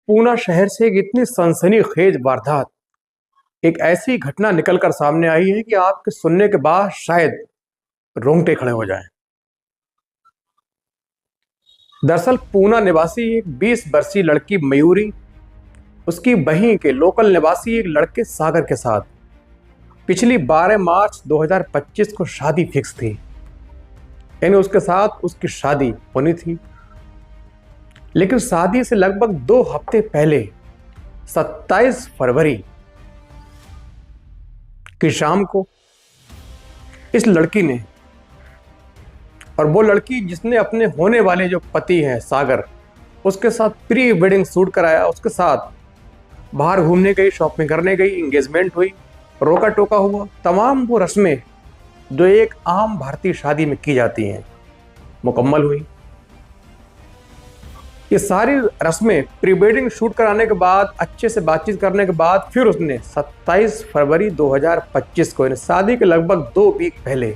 पूना शहर से एक इतनी सनसनीखेज वारदात, एक ऐसी घटना निकलकर सामने आई है कि आपके सुनने के बाद शायद रोंगटे खड़े हो जाएं। दरअसल पूना निवासी एक 20 वर्षीय लड़की मयूरी, उसकी बहिन के लोकल निवासी एक लड़के सागर के साथ पिछली 12 मार्च 2025 को शादी फिक्स थी। यानी उसके साथ उसकी शादी होनी थी। लेकिन शादी से लगभग 2 हफ्ते पहले 27 फरवरी की शाम को इस लड़की ने, और वो लड़की जिसने अपने होने वाले जो पति हैं सागर, उसके साथ प्री वेडिंग शूट कराया, उसके साथ बाहर घूमने गई, शॉपिंग करने गई, एंगेजमेंट हुई, रोका टोका हुआ, तमाम वो रस्में जो एक आम भारतीय शादी में की जाती हैं मुकम्मल हुई। ये सारी रस्में प्री वेडिंग शूट कराने के बाद, अच्छे से बातचीत करने के बाद, फिर उसने 27 फरवरी 2025 को, शादी के लगभग 2 वीक पहले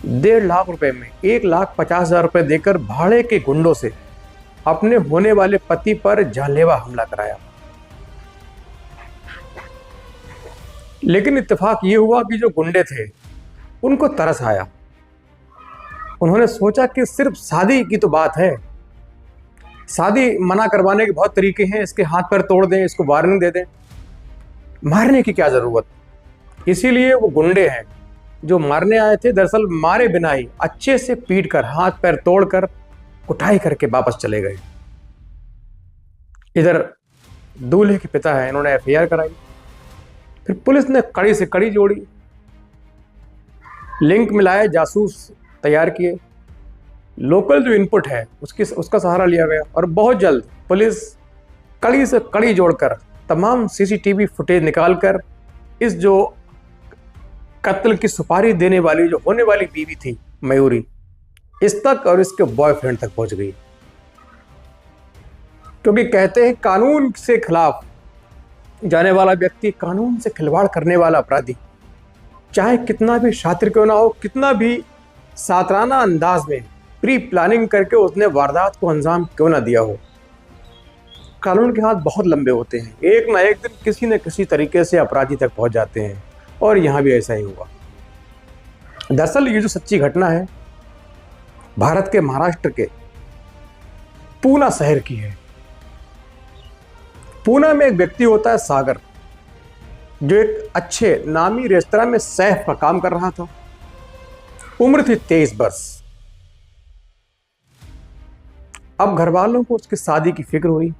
1.5 लाख रुपए में 1,50,000 रुपए देकर भाड़े के गुंडों से अपने होने वाले पति पर जानलेवा हमला कराया। लेकिन इत्तेफाक ये हुआ कि जो गुंडे थे उनको तरस आया। उन्होंने सोचा कि सिर्फ शादी की तो बात है, शादी मना करवाने के बहुत तरीके हैं, इसके हाथ पैर तोड़ दें, इसको वार्निंग दे दें, मारने की क्या जरूरत। इसीलिए वो गुंडे हैं जो मारने आए थे, दरअसल मारे बिना ही अच्छे से पीट कर, हाथ पैर तोड़कर, कुटाई करके वापस चले गए। इधर दूल्हे के पिता हैं, इन्होंने एफआईआर कराई। फिर पुलिस ने कड़ी से कड़ी जोड़ी, लिंक मिलाए, जासूस तैयार किए, लोकल जो इनपुट है उसका सहारा लिया गया, और बहुत जल्द पुलिस कड़ी से कड़ी जोड़कर तमाम सीसीटीवी फुटेज निकालकर इस जो कत्ल की सुपारी देने वाली जो होने वाली बीवी थी मयूरी, इस तक और इसके बॉयफ्रेंड तक पहुंच गई। क्योंकि कहते हैं कानून से खिलाफ जाने वाला व्यक्ति, कानून से खिलवाड़ करने वाला अपराधी, चाहे कितना भी शातिर क्यों ना हो, कितना भी सातराना अंदाज में प्री प्लानिंग करके उसने वारदात को अंजाम क्यों ना दिया हो, कानून के हाथ बहुत लंबे होते हैं। एक ना एक दिन किसी न किसी तरीके से अपराधी तक पहुंच जाते हैं, और यहां भी ऐसा ही हुआ। दरअसल ये जो सच्ची घटना है भारत के महाराष्ट्र के पूना शहर की है। पूना में एक व्यक्ति होता है सागर, जो एक अच्छे नामी रेस्तरां में शेफ का काम कर रहा था। उम्र थी 23 वर्ष। अब घर वालों को उसकी शादी की फिक्र हुई।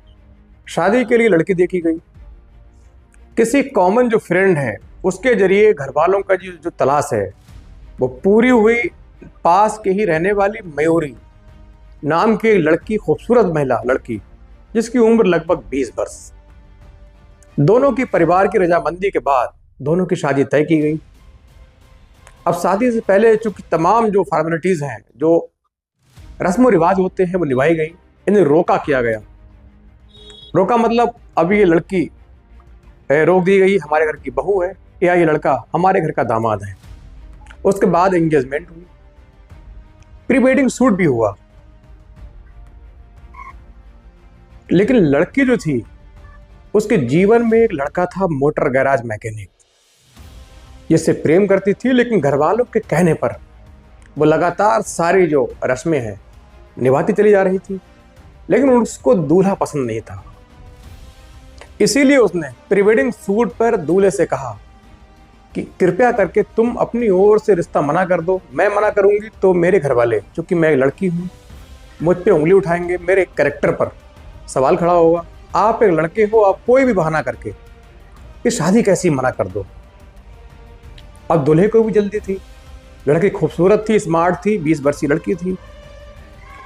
शादी के लिए लड़की देखी गई। किसी कॉमन जो फ्रेंड है उसके जरिए घर वालों का जो तलाश है वो पूरी हुई। पास के ही रहने वाली मयूरी नाम की लड़की, खूबसूरत महिला लड़की, जिसकी उम्र लगभग 20 वर्ष। दोनों की परिवार की रजामंदी के बाद दोनों की शादी तय की गई। अब शादी से पहले चूंकि तमाम जो फॉर्मेलिटीज हैं, जो रस्म रिवाज होते हैं, वो निभाई गई। इन्हें रोका किया गया। रोका मतलब अब ये लड़की रोक दी गई, हमारे घर की बहू है, या ये लड़का हमारे घर का दामाद है। उसके बाद एंगेजमेंट हुई, प्री वेडिंग शूट भी हुआ। लेकिन लड़की जो थी, उसके जीवन में एक लड़का था, मोटर गैराज मैकेनिक, जिससे प्रेम करती थी। लेकिन घर वालों के कहने पर वो लगातार सारी जो रस्में हैं निभाती चली जा रही थी। लेकिन उसको दूल्हा पसंद नहीं था। इसीलिए उसने प्री वेडिंग शूट पर दूल्हे से कहा कि कृपया करके तुम अपनी ओर से रिश्ता मना कर दो। मैं मना करूंगी तो मेरे घर वाले, चूंकि मैं लड़की हूं, मुझ पे उंगली उठाएंगे, मेरे कैरेक्टर पर सवाल खड़ा होगा। आप एक लड़के हो, आप कोई भी बहाना करके ये शादी कैसी मना कर दो। अब दूल्हे को भी जल्दी थी। लड़की खूबसूरत थी, स्मार्ट थी, 20 वर्षीय लड़की थी।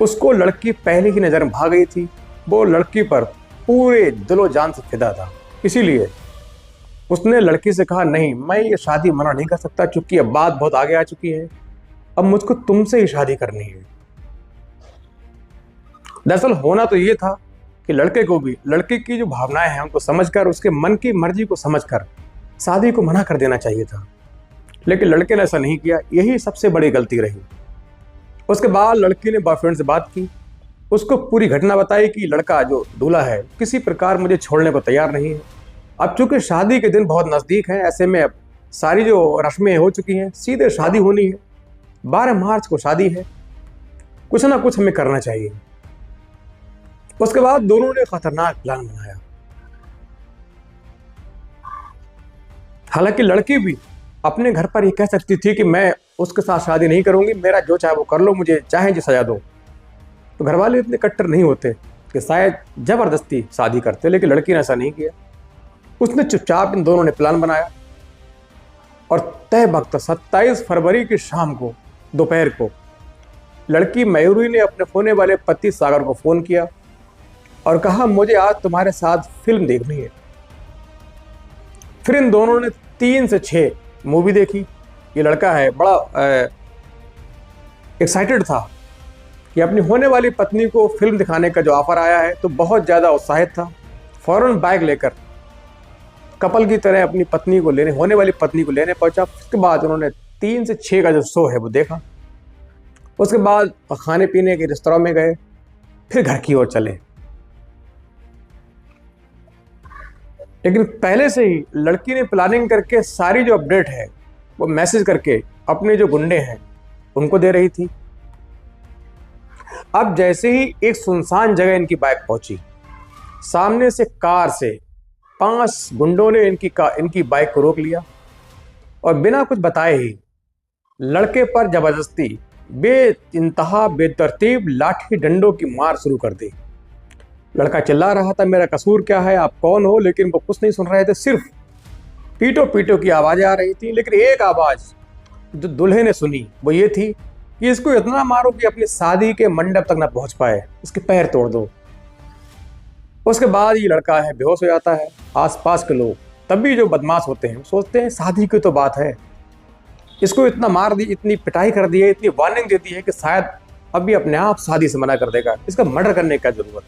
उसको लड़की पहले ही नजर में भा गई थी। वो लड़की पर पूरे दिलो जान से फिदा था। इसीलिए उसने लड़की से कहा, नहीं, मैं ये शादी मना नहीं कर सकता, क्योंकि अब बात बहुत आगे आ चुकी है। अब मुझको तुमसे ही शादी करनी है। दरअसल होना तो ये था कि लड़के को भी लड़के की जो भावनाएं हैं उनको समझकर, उसके मन की मर्जी को समझकर शादी को मना कर देना चाहिए था। लेकिन लड़के ने ऐसा नहीं किया। यही सबसे बड़ी गलती रही। उसके बाद लड़की ने बॉयफ्रेंड से बात की। उसको पूरी घटना बताई कि लड़का जो दूल्हा है किसी प्रकार मुझे छोड़ने को तैयार नहीं है। अब चूंकि शादी के दिन बहुत नज़दीक है, ऐसे में अब सारी जो रस्में हो चुकी हैं, सीधे शादी होनी है। 12 मार्च को शादी है, कुछ ना कुछ हमें करना चाहिए। उसके बाद दोनों ने खतरनाक प्लान बनाया। हालांकि लड़की भी अपने घर पर ये कह सकती थी कि मैं उसके साथ शादी नहीं करूंगी, मेरा जो चाहे वो कर लो, मुझे चाहे जो सजा दो। तो घर वाले इतने कट्टर नहीं होते कि शायद जबरदस्ती शादी करते, लेकिन लड़की ने ऐसा नहीं किया। उसने चुपचाप इन दोनों ने प्लान बनाया और तय वक्त 27 फरवरी की शाम को दोपहर को लड़की मयूरी ने अपने होने वाले पति सागर को फोन किया और कहा मुझे आज तुम्हारे साथ फिल्म देखनी है। फिर इन दोनों ने 3 से 6 मूवी देखी। ये लड़का है बड़ा एक्साइटेड था कि अपनी होने वाली पत्नी को फिल्म दिखाने का जो ऑफर आया है, तो बहुत ज़्यादा उत्साहित था। फौरन बाइक लेकर कपल की तरह अपनी पत्नी को लेने, होने वाली पत्नी को लेने पहुंचा। उसके बाद उन्होंने 3 से 6 का जो शो है वो देखा। उसके बाद खाने पीने के रेस्तरां में गए, फिर घर की ओर चले। लेकिन पहले से ही लड़की ने प्लानिंग करके सारी जो अपडेट है वो मैसेज करके अपने जो गुंडे हैं उनको दे रही थी। अब जैसे ही एक सुनसान जगह इनकी बाइक पहुंची, सामने से कार से 5 गुंडों ने इनकी बाइक को रोक लिया और बिना कुछ बताए ही लड़के पर जबरदस्ती बेइंतहा बेतरतीब लाठी डंडों की मार शुरू कर दी। लड़का चिल्ला रहा था मेरा कसूर क्या है, आप कौन हो, लेकिन वो कुछ नहीं सुन रहे थे। सिर्फ पीटो पीटो की आवाज़ें आ रही थी। लेकिन एक आवाज़ जो दूल्हे ने सुनी वो ये थी कि इसको इतना मारो कि अपनी शादी के मंडप तक ना पहुंच पाए, इसके पैर तोड़ दो। उसके बाद ये लड़का है बेहोश हो जाता है। आसपास के लोग तब भी जो बदमाश होते हैं सोचते हैं शादी की तो बात है, इसको इतना मार दी, इतनी पिटाई कर दी है, इतनी वार्निंग दे दी है कि शायद अभी अपने आप शादी से मना कर देगा, इसका मर्डर करने का जरूरत।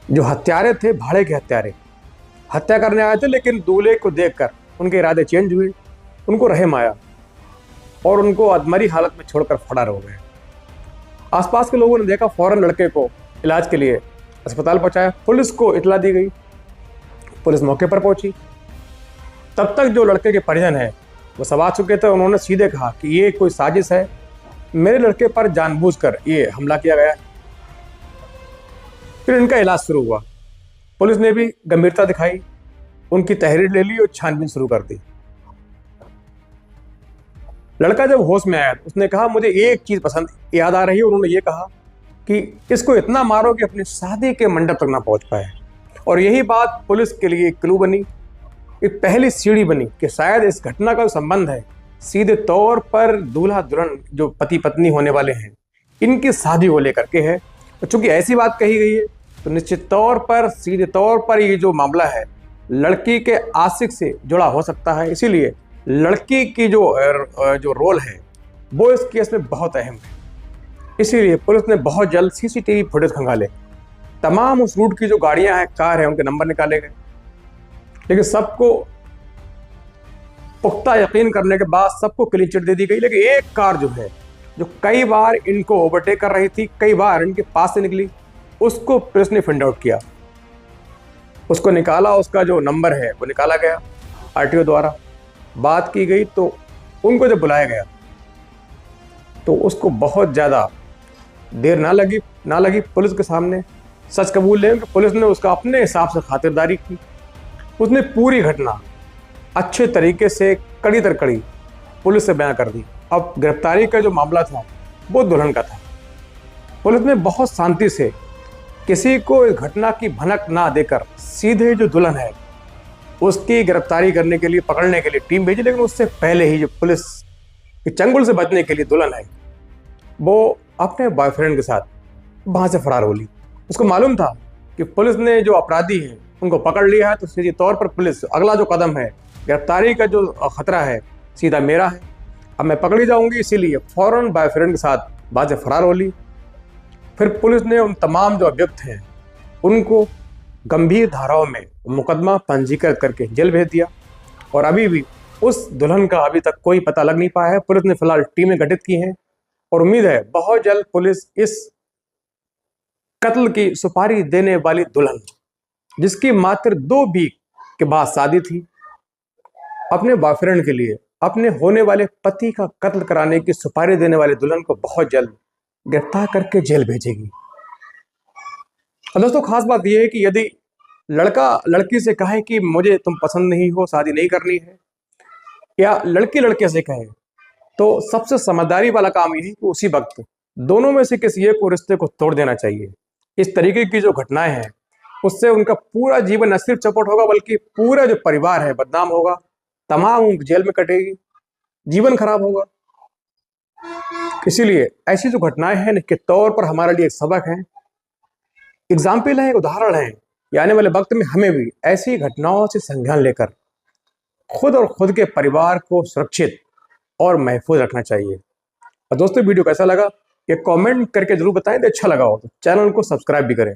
जो हत्यारे थे भाड़े के हत्यारे हत्या करने आए थे, लेकिन दूल्हे को देखकर उनके इरादे चेंज हुए, उनको रहम आया और उनको अधमरी हालत में छोड़कर फरार हो गए। आसपास के लोगों ने देखा, फौरन लड़के को इलाज के लिए अस्पताल पहुंचाया। पुलिस को इतला दी गई, पुलिस मौके पर पहुंची। तब तक जो लड़के के परिजन हैं वो सब आ चुके थे। उन्होंने सीधे कहा कि ये कोई साजिश है, मेरे लड़के पर जानबूझकर ये हमला किया गया है। फिर इनका इलाज शुरू हुआ। पुलिस ने भी गंभीरता दिखाई, उनकी तहरीर ले ली और छानबीन शुरू कर दी। लड़का जब होश में आया तो उसने कहा मुझे एक चीज पसंद याद आ रही है। उन्होंने ये कहा कि इसको इतना मारो कि अपनी शादी के मंडप तक ना पहुंच पाए। और यही बात पुलिस के लिए एक क्लू बनी, एक पहली सीढ़ी बनी कि शायद इस घटना का संबंध है सीधे तौर पर दूल्हा दुल्हन जो पति पत्नी होने वाले हैं इनकी शादी को लेकर के है। तो चूंकि ऐसी बात कही गई है तो निश्चित तौर पर सीधे तौर पर ये जो मामला है लड़की के आशिक से जुड़ा हो सकता है। इसीलिए लड़की की जो रोल है वो इस केस में बहुत अहम है। इसीलिए पुलिस ने बहुत जल्द सीसीटीवी फुटेज खंगाले। तमाम उस रूट की जो गाड़ियां हैं, कार है, उनके नंबर निकाले गए। लेकिन सबको पुख्ता यकीन करने के बाद सबको क्लीन चिट दे दी गई। लेकिन एक कार जो है, जो कई बार इनको ओवरटेक कर रही थी, कई बार इनके पास से निकली, उसको पुलिस ने फाइंड आउट किया, उसको निकाला। उसका जो नंबर है वो निकाला गया, आरटीओ द्वारा बात की गई। तो उनको जब बुलाया गया तो उसको बहुत ज़्यादा देर ना लगी पुलिस के सामने सच कबूल लें कि पुलिस ने उसका अपने हिसाब से खातिरदारी की। उसने पूरी घटना अच्छे तरीके से कड़ी दर कड़ी पुलिस से बयां कर दी। अब गिरफ्तारी का जो मामला था वो दुल्हन का था। पुलिस ने बहुत शांति से किसी को इस घटना की भनक ना देकर सीधे जो दुल्हन है उसकी गिरफ्तारी करने के लिए, पकड़ने के लिए टीम भेजी। लेकिन उससे पहले ही जो पुलिस के चंगुल से बचने के लिए दुल्हन है वो अपने बॉयफ्रेंड के साथ वहाँ से फरार हो ली। उसको मालूम था कि पुलिस ने जो अपराधी हैं उनको पकड़ लिया है, तो सीधे तौर पर पुलिस अगला जो कदम है, गिरफ्तारी का जो खतरा है सीधा मेरा है, अब मैं पकड़ी जाऊंगी। इसीलिए फौरन बॉयफ्रेंड के साथ वहाँ से फरार हो ली। फिर पुलिस ने उन तमाम जो अभियुक्त हैं उनको गंभीर धाराओं में मुकदमा पंजीकृत करके जेल भेज दिया। और अभी भी उस दुल्हन का अभी तक कोई पता लग नहीं पाया है। पुलिस ने फिलहाल टीमें गठित की हैं और उम्मीद है बहुत जल्द पुलिस इस कत्ल की सुपारी देने वाली दुल्हन, जिसकी मात्र 2 वीक के बाद शादी थी, अपने बॉयफ्रेंड के लिए अपने होने वाले पति का कत्ल कराने की सुपारी देने वाली दुल्हन को बहुत जल्द गिरफ्तार करके जेल भेजेगी। और दोस्तों, खास बात यह है कि यदि लड़का लड़की से कहे कि मुझे तुम पसंद नहीं हो, शादी नहीं करनी है, या लड़की लड़के से कहे, तो सबसे समझदारी वाला काम यह है कि उसी वक्त दोनों में से किसी एक को रिश्ते को तोड़ देना चाहिए। इस तरीके की जो घटनाएं हैं, उससे उनका पूरा जीवन न सिर्फ चौपट होगा, बल्कि पूरा जो परिवार है बदनाम होगा, तमाम उम्र जेल में कटेगी, जीवन खराब होगा। इसीलिए ऐसी जो घटनाएं हैं निश्चित तौर पर हमारे लिए एक सबक है, एग्जाम्पल है, उदाहरण है। आने वाले वक्त में हमें भी ऐसी घटनाओं से संज्ञान लेकर खुद और खुद के परिवार को सुरक्षित और महफूज रखना चाहिए। और दोस्तों, वीडियो कैसा लगा ये कमेंट करके जरूर बताएं। अच्छा लगा हो तो चैनल को सब्सक्राइब भी करें।